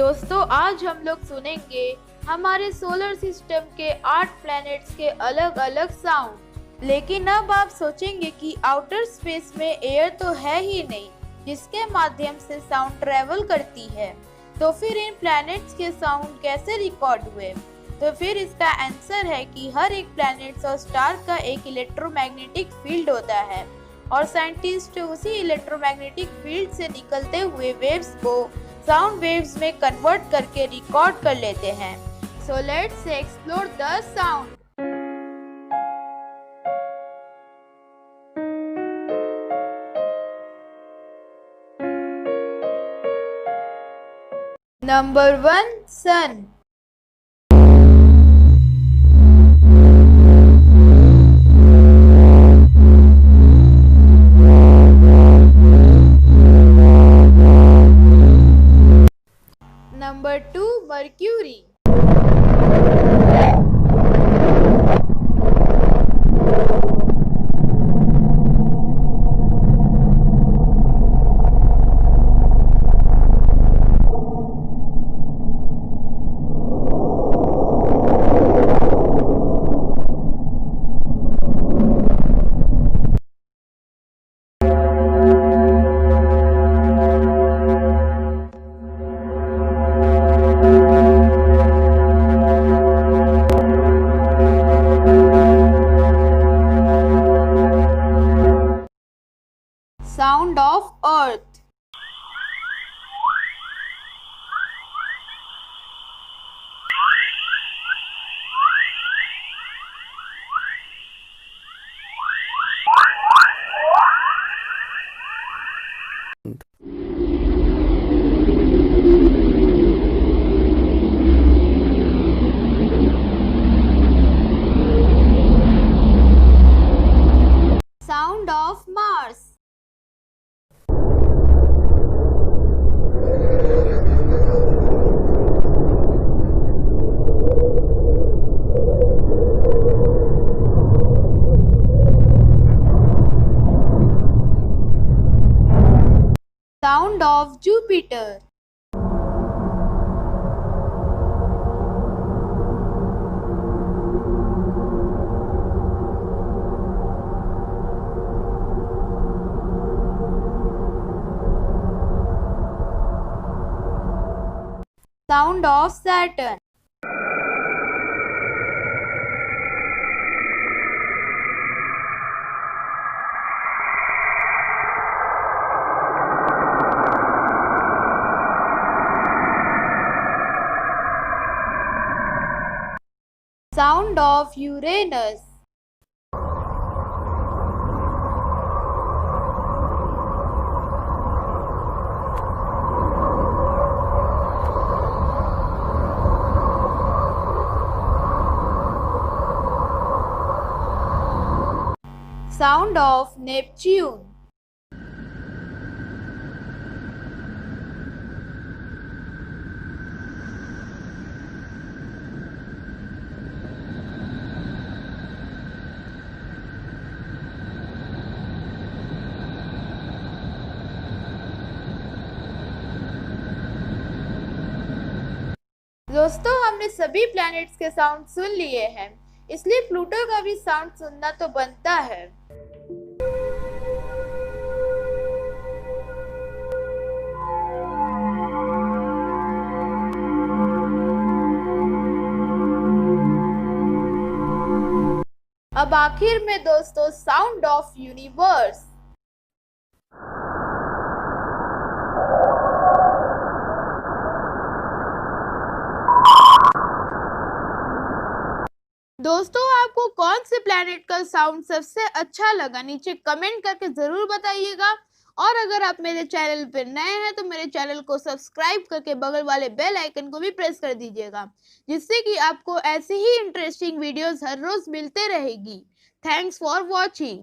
दोस्तों आज हम लोग सुनेंगे हमारे सोलर सिस्टम के 8 प्लैनेट्स के अलग अलग साउंड। लेकिन अब आप सोचेंगे कि आउटर स्पेस में एयर तो है ही नहीं जिसके माध्यम से साउंड ट्रेवल करती है, तो फिर इन प्लैनेट्स के साउंड कैसे रिकॉर्ड हुए? तो फिर इसका आंसर है कि हर एक प्लैनेट्स और स्टार का एक इलेक्ट्रोमैग्नेटिक फील्ड होता है और साइंटिस्ट उसी इलेक्ट्रोमैग्नेटिक फील्ड से निकलते हुए वेव्स को साउंड वेव्स में कन्वर्ट करके रिकॉर्ड कर लेते हैं। So let's explore the sound. Number 1, sun. Number 2, Mercury. Sound of Earth. Sound of Mars. Sound of Jupiter. Sound of Saturn. Sound of Uranus. Sound of Neptune. दोस्तों हमने सभी planets के sound सुन लिए हैं, इसलिए प्लूटो का भी साउंड सुनना तो बनता है। अब आखिर में दोस्तों साउंड ऑफ यूनिवर्स। दोस्तों आपको कौन से प्लैनेट का साउंड सबसे अच्छा लगा नीचे कमेंट करके जरूर बताइएगा। और अगर आप मेरे चैनल पर नए हैं तो मेरे चैनल को सब्सक्राइब करके बगल वाले बेल आइकन को भी प्रेस कर दीजिएगा, जिससे कि आपको ऐसी ही इंटरेस्टिंग वीडियोस हर रोज मिलते रहेगी। Thanks for watching.